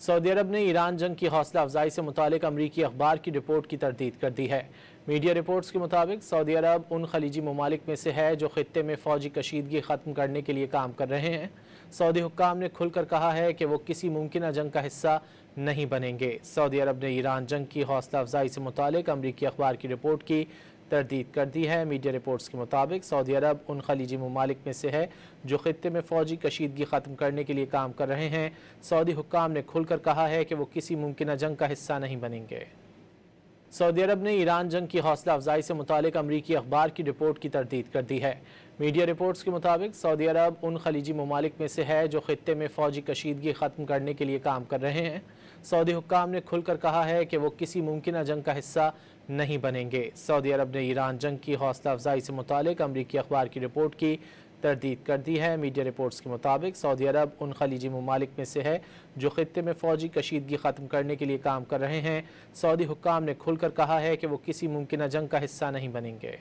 Saudi अरब ने Iran जंग की हौसला अफजाई से मुतालिक अमरीकी अखबार की रिपोर्ट की तरदीद कर दी है। मीडिया रिपोर्ट्स के मुताबिक सऊदी अरब उन खलीजी ममालिक में से है जो खित्ते में फ़ौजी कशीदगी ख़त्म करने के लिए काम कर रहे हैं। सऊदी हुक्काम ने खुलकर कहा है कि वो किसी मुमकिन जंग का हिस्सा नहीं बनेंगे। सऊदी अरब ने ईरान जंग की हौसला अफजाई से मुतालिक अमरीकी अखबार की रिपोर्ट की तरदीद कर दी है। मीडिया रिपोर्ट्स के मुताबिक सऊदी अरब उन खलीजी ममालिक में से है जो खित्ते में फ़ौजी कशीदगी ख़त्म करने के लिए काम कर रहे हैं। सऊदी हुक्काम ने खुलकर कहा है कि वो किसी मुमकिन जंग का हिस्सा नहीं बनेंगे। सऊदी अरब ने ईरान जंग की हौसला अफजाई से मुतालिक अमरीकी अखबार की रिपोर्ट की तरदीद कर दी है। मीडिया रिपोर्ट्स के मुताबिक सऊदी अरब उन खलीजी ममालिक में से है जो खित्ते में फ़ौजी कशीदगी ख़त्म करने के लिए काम कर रहे हैं। सऊदी हुक्काम ने खुलकर कहा है कि वो किसी मुमकिन जंग का हिस्सा नहीं बनेंगे। सऊदी अरब ने ईरान जंग की हौसला अफजाई से मुतालिक अमरीकी अखबार की रिपोर्ट की तरदीद कर दी है। मीडिया रिपोर्ट्स के मुताबिक सऊदी अरब उन खलीजी ममालिक में से है जो खित्ते में फ़ौजी कशीदगी ख़त्म करने के लिए काम कर रहे हैं। सऊदी हुक्काम ने खुलकर कहा है कि वो किसी मुमकिन जंग का हिस्सा नहीं बनेंगे।